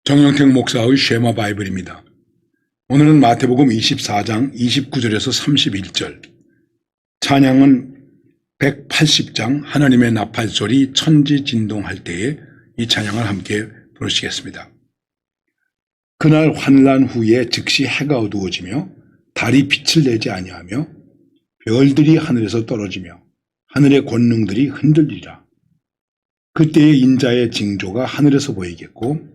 정영택 목사의 쉐마 바이블입니다. 오늘은 마태복음 24장 29절에서 31절, 찬양은 180장 하나님의 나팔소리 천지진동할 때에 이 찬양을 함께 부르시겠습니다. 그날 환난 후에 즉시 해가 어두워지며 달이 빛을 내지 아니하며 별들이 하늘에서 떨어지며 하늘의 권능들이 흔들리리라. 그때에 인자의 징조가 하늘에서 보이겠고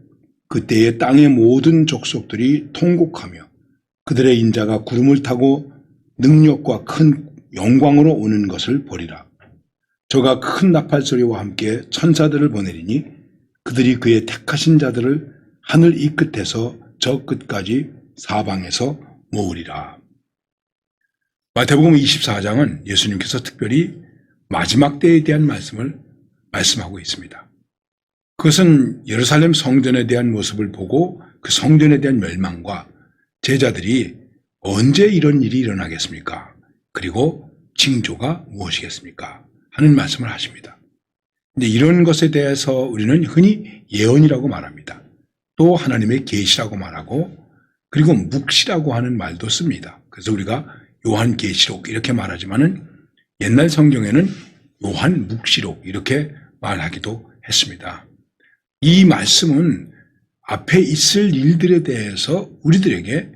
그때에 땅의 모든 족속들이 통곡하며 그들의 인자가 구름을 타고 능력과 큰 영광으로 오는 것을 보리라. 저가 큰 나팔소리와 함께 천사들을 보내리니 그들이 그의 택하신 자들을 하늘 이 끝에서 저 끝까지 사방에서 모으리라. 마태복음 24장은 예수님께서 특별히 마지막 때에 대한 말씀을 말씀하고 있습니다. 그것은 예루살렘 성전에 대한 모습을 보고 그 성전에 대한 멸망과 제자들이 언제 이런 일이 일어나겠습니까? 그리고 징조가 무엇이겠습니까? 하는 말씀을 하십니다. 근데 이런 것에 대해서 우리는 흔히 예언이라고 말합니다. 또 하나님의 계시라고 말하고 그리고 묵시라고 하는 말도 씁니다. 그래서 우리가 요한계시록 이렇게 말하지만은 옛날 성경에는 요한묵시록 이렇게 말하기도 했습니다. 이 말씀은 앞에 있을 일들에 대해서 우리들에게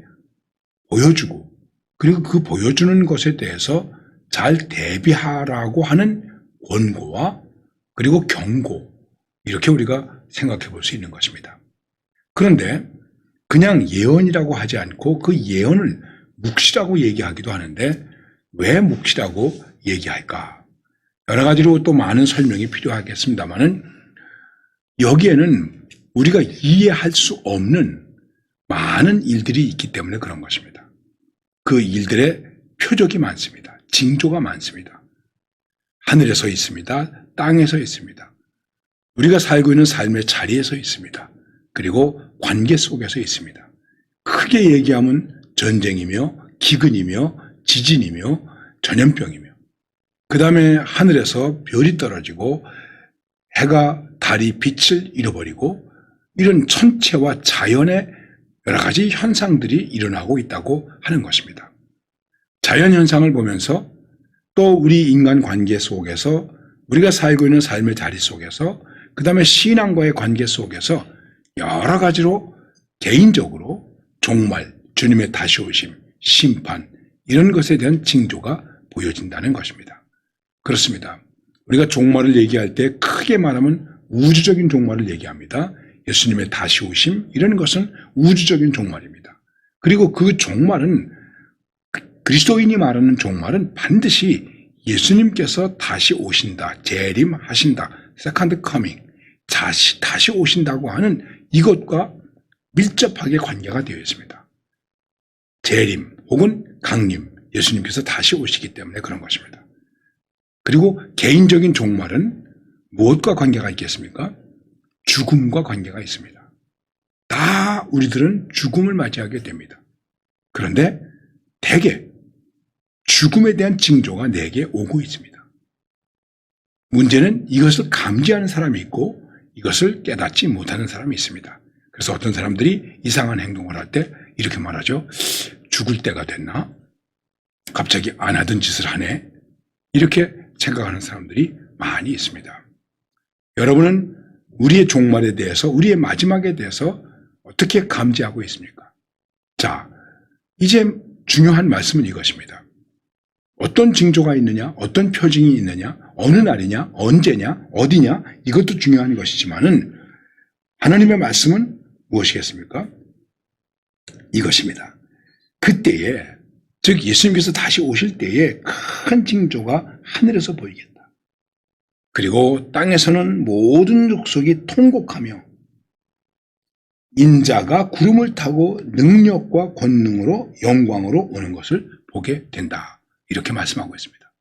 보여주고 그리고 그 보여주는 것에 대해서 잘 대비하라고 하는 권고와 그리고 경고 이렇게 우리가 생각해 볼 수 있는 것입니다. 그런데 그냥 예언이라고 하지 않고 그 예언을 묵시라고 얘기하기도 하는데 왜 묵시라고 얘기할까? 여러 가지로 또 많은 설명이 필요하겠습니다만은 여기에는 우리가 이해할 수 없는 많은 일들이 있기 때문에 그런 것입니다. 그 일들의 표적이 많습니다. 징조가 많습니다. 하늘에서 있습니다. 땅에서 있습니다. 우리가 살고 있는 삶의 자리에서 있습니다. 그리고 관계 속에서 있습니다. 크게 얘기하면 전쟁이며 기근이며 지진이며 전염병이며 그 다음에 하늘에서 별이 떨어지고 해가 달이 빛을 잃어버리고 이런 천체와 자연의 여러 가지 현상들이 일어나고 있다고 하는 것입니다. 자연현상을 보면서 또 우리 인간 관계 속에서 우리가 살고 있는 삶의 자리 속에서 그 다음에 신앙과의 관계 속에서 여러 가지로 개인적으로 종말, 주님의 다시 오심, 심판 이런 것에 대한 징조가 보여진다는 것입니다. 그렇습니다. 우리가 종말을 얘기할 때 크게 말하면 우주적인 종말을 얘기합니다. 예수님의 다시 오심 이런 것은 우주적인 종말입니다. 그리고 그 종말은 그리스도인이 말하는 종말은 반드시 예수님께서 다시 오신다, 재림하신다, 세컨드 커밍, 다시 오신다고 하는 이것과 밀접하게 관계가 되어 있습니다. 재림 혹은 강림, 예수님께서 다시 오시기 때문에 그런 것입니다. 그리고 개인적인 종말은 무엇과 관계가 있겠습니까? 죽음과 관계가 있습니다. 다 우리들은 죽음을 맞이하게 됩니다. 그런데 대개 죽음에 대한 징조가 내게 오고 있습니다. 문제는 이것을 감지하는 사람이 있고 이것을 깨닫지 못하는 사람이 있습니다. 그래서 어떤 사람들이 이상한 행동을 할 때 이렇게 말하죠. 죽을 때가 됐나? 갑자기 안 하던 짓을 하네? 이렇게 생각하는 사람들이 많이 있습니다. 여러분은 우리의 종말에 대해서, 우리의 마지막에 대해서 어떻게 감지하고 있습니까? 자, 이제 중요한 말씀은 이것입니다. 어떤 징조가 있느냐, 어떤 표징이 있느냐, 어느 날이냐, 언제냐, 어디냐, 이것도 중요한 것이지만은 하나님의 말씀은 무엇이겠습니까? 이것입니다. 그때에, 즉 예수님께서 다시 오실 때에 큰 징조가 하늘에서 보이겠다. 그리고 땅에서는 모든 족속이 통곡하며 인자가 구름을 타고 능력과 권능으로 영광으로 오는 것을 보게 된다. 이렇게 말씀하고 있습니다.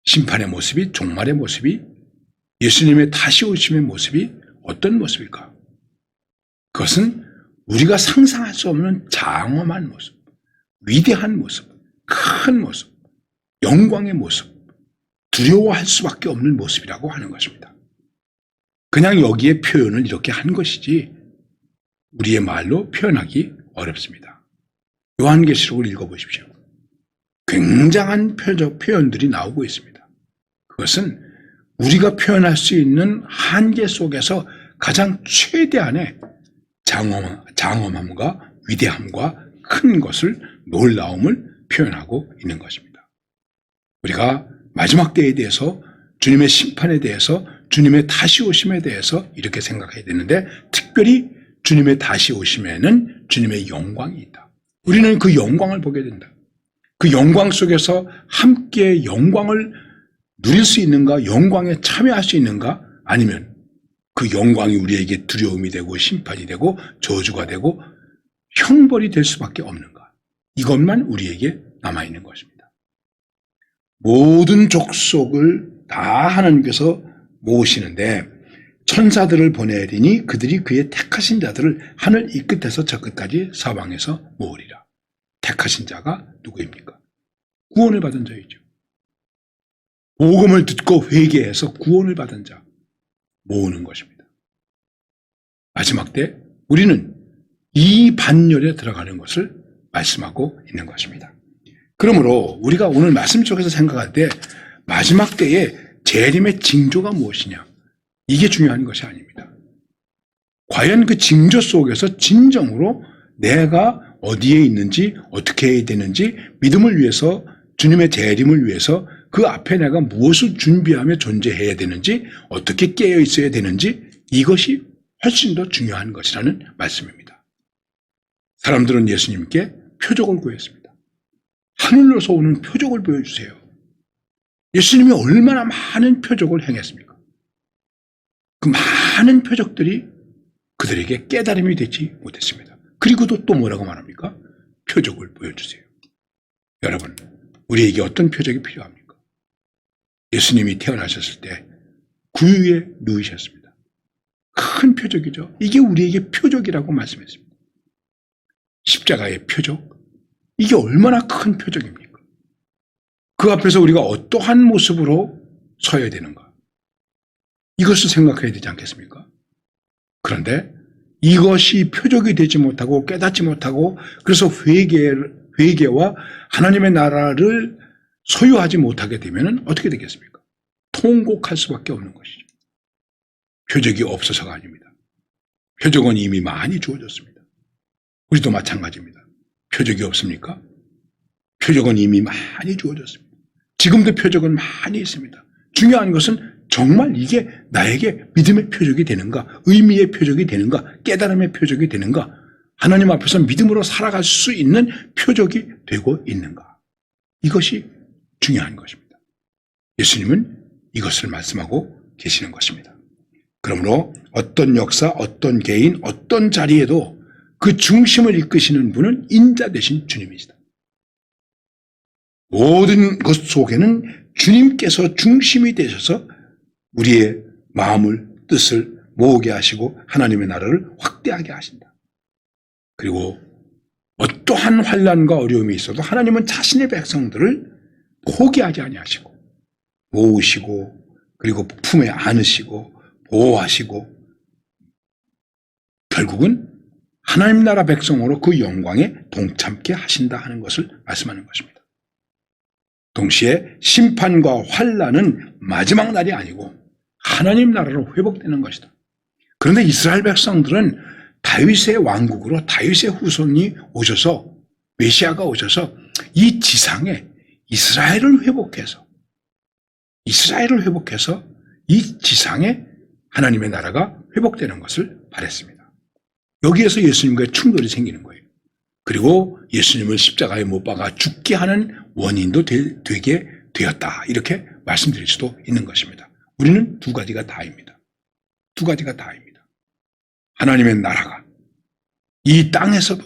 심판의 모습이, 종말의 모습이, 예수님의 다시 오심의 모습이 어떤 모습일까? 그것은 우리가 상상할 수 없는 장엄한 모습, 위대한 모습, 큰 모습, 영광의 모습, 두려워할 수밖에 없는 모습이라고 하는 것입니다. 그냥 여기에 표현을 이렇게 한 것이지 우리의 말로 표현하기 어렵습니다. 요한계시록을 읽어보십시오. 굉장한 표현들이 나오고 있습니다. 그것은 우리가 표현할 수 있는 한계 속에서 가장 최대한의 장엄함과 위대함과 큰 것을, 놀라움을 표현하고 있는 것입니다. 우리가 마지막 때에 대해서, 주님의 심판에 대해서, 주님의 다시 오심에 대해서 이렇게 생각해야 되는데, 특별히 주님의 다시 오심에는 주님의 영광이 있다. 우리는 그 영광을 보게 된다. 그 영광 속에서 함께 영광을 누릴 수 있는가, 영광에 참여할 수 있는가, 아니면 그 영광이 우리에게 두려움이 되고 심판이 되고 저주가 되고 형벌이 될 수밖에 없는가. 이것만 우리에게 남아있는 것입니다. 모든 족속을 다 하나님께서 모으시는데 천사들을 보내리니 그들이 그의 택하신 자들을 하늘 이 끝에서 저 끝까지 사방에서 모으리라. 택하신 자가 누구입니까? 구원을 받은 자이죠. 복음을 듣고 회개해서 구원을 받은 자 모으는 것입니다. 마지막 때 우리는 이 반열에 들어가는 것을 말씀하고 있는 것입니다. 그러므로 우리가 오늘 말씀 속에서 생각할 때 마지막 때에 재림의 징조가 무엇이냐, 이게 중요한 것이 아닙니다. 과연 그 징조 속에서 진정으로 내가 어디에 있는지, 어떻게 해야 되는지, 믿음을 위해서, 주님의 재림을 위해서 그 앞에 내가 무엇을 준비하며 존재해야 되는지, 어떻게 깨어 있어야 되는지, 이것이 훨씬 더 중요한 것이라는 말씀입니다. 사람들은 예수님께 표적을 구했습니다. 하늘로서 오는 표적을 보여주세요. 예수님이 얼마나 많은 표적을 행했습니까? 그 많은 표적들이 그들에게 깨달음이 되지 못했습니다. 그리고도 또 뭐라고 말합니까? 표적을 보여주세요. 여러분, 우리에게 어떤 표적이 필요합니까? 예수님이 태어나셨을 때 구유에 누우셨습니다. 큰 표적이죠. 이게 우리에게 표적이라고 말씀했습니다. 십자가의 표적, 이게 얼마나 큰 표적입니까? 그 앞에서 우리가 어떠한 모습으로 서야 되는가? 이것을 생각해야 되지 않겠습니까? 그런데 이것이 표적이 되지 못하고 깨닫지 못하고 그래서 회개와 하나님의 나라를 소유하지 못하게 되면 어떻게 되겠습니까? 통곡할 수밖에 없는 것이죠. 표적이 없어서가 아닙니다. 표적은 이미 많이 주어졌습니다. 우리도 마찬가지입니다. 표적이 없습니까? 표적은 이미 많이 주어졌습니다. 지금도 표적은 많이 있습니다. 중요한 것은 정말 이게 나에게 믿음의 표적이 되는가, 의미의 표적이 되는가, 깨달음의 표적이 되는가, 하나님 앞에서 믿음으로 살아갈 수 있는 표적이 되고 있는가. 이것이 중요한 것입니다. 예수님은 이것을 말씀하고 계시는 것입니다. 그러므로 어떤 역사, 어떤 개인, 어떤 자리에도 그 중심을 이끄시는 분은 인자 되신 주님이시다. 모든 것 속에는 주님께서 중심이 되셔서 우리의 마음을, 뜻을 모으게 하시고 하나님의 나라를 확대하게 하신다. 그리고 어떠한 환난과 어려움이 있어도 하나님은 자신의 백성들을 포기하지 아니하시고 모으시고 그리고 품에 안으시고 보호하시고 결국은 하나님 나라 백성으로 그 영광에 동참케 하신다 하는 것을 말씀하는 것입니다. 동시에 심판과 환난은 마지막 날이 아니고 하나님 나라로 회복되는 것이다. 그런데 이스라엘 백성들은 다윗의 왕국으로 다윗의 후손이 오셔서 메시아가 오셔서 이 지상에 이스라엘을 회복해서 이 지상에 하나님의 나라가 회복되는 것을 바랬습니다. 여기에서 예수님과의 충돌이 생기는 거예요. 그리고 예수님을 십자가에 못 박아 죽게 하는 원인도 되게 되었다. 이렇게 말씀드릴 수도 있는 것입니다. 우리는 두 가지가 다입니다. 두 가지가 다입니다. 하나님의 나라가 이 땅에서도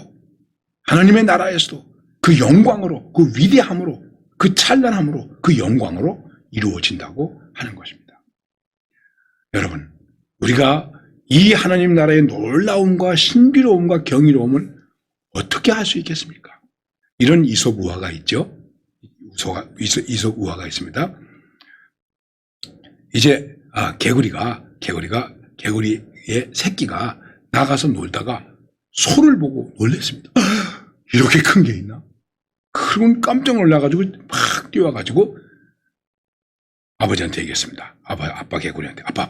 하나님의 나라에서도 그 영광으로, 그 위대함으로, 그 찬란함으로, 그 영광으로 이루어진다고 하는 것입니다. 여러분, 우리가 이 하나님 나라의 놀라움과 신비로움과 경이로움을 어떻게 할 수 있겠습니까? 이런 이솝우화가 있죠. 이솝우화가 있습니다. 이제 개구리의 새끼가 나가서 놀다가 소를 보고 놀랐습니다. 이렇게 큰 게 있나? 그러면 깜짝 놀라가지고 막 뛰어와가지고 아버지한테 얘기했습니다. 아빠 개구리한테 아빠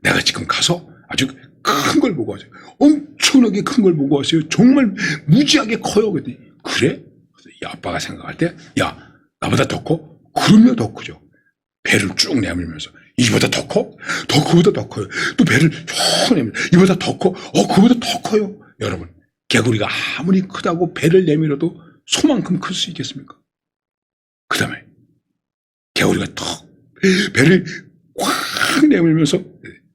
내가 지금 가서 아주 큰 걸 보고 왔어요. 엄청나게 큰 걸 보고 왔어요. 정말 무지하게 커요. 그랬더니 그래? 그래서 이 아빠가 생각할 때 야 나보다 더 커? 그럼요 더 크죠. 배를 쭉 내밀면서 이보다 더 커? 그보다 더 커요. 또 배를 쭉 내밀면서 이보다 더 커? 그보다 더 커요. 여러분 개구리가 아무리 크다고 배를 내밀어도 소만큼 클 수 있겠습니까? 그 다음에 개구리가 더 배를 확 내밀면서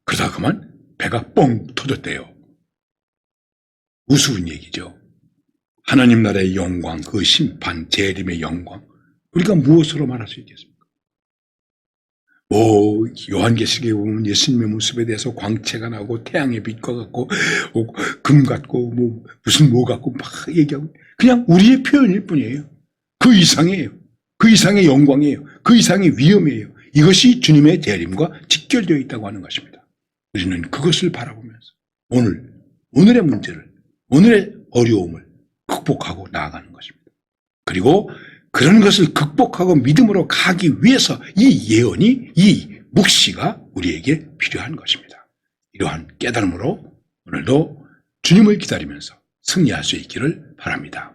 그러다가 그만 배가 뻥 터졌대요. 우스운 얘기죠. 하나님 나라의 영광, 그 심판, 재림의 영광, 우리가 무엇으로 말할 수 있겠습니까? 요한계시록에 보면 예수님의 모습에 대해서 광채가 나고 태양의 빛과 같고 금 같고 무슨 뭐 같고 막 얘기하고 그냥 우리의 표현일 뿐이에요. 그 이상이에요. 그 이상의 영광이에요. 그 이상의 위엄이에요. 이것이 주님의 재림과 직결되어 있다고 하는 것입니다. 우리는 그것을 바라보면서 오늘의 문제를, 오늘의 어려움을 극복하고 나아가는 것입니다. 그리고 그런 것을 극복하고 믿음으로 가기 위해서 이 예언이, 이 묵시가 우리에게 필요한 것입니다. 이러한 깨달음으로 오늘도 주님을 기다리면서 승리할 수 있기를 바랍니다.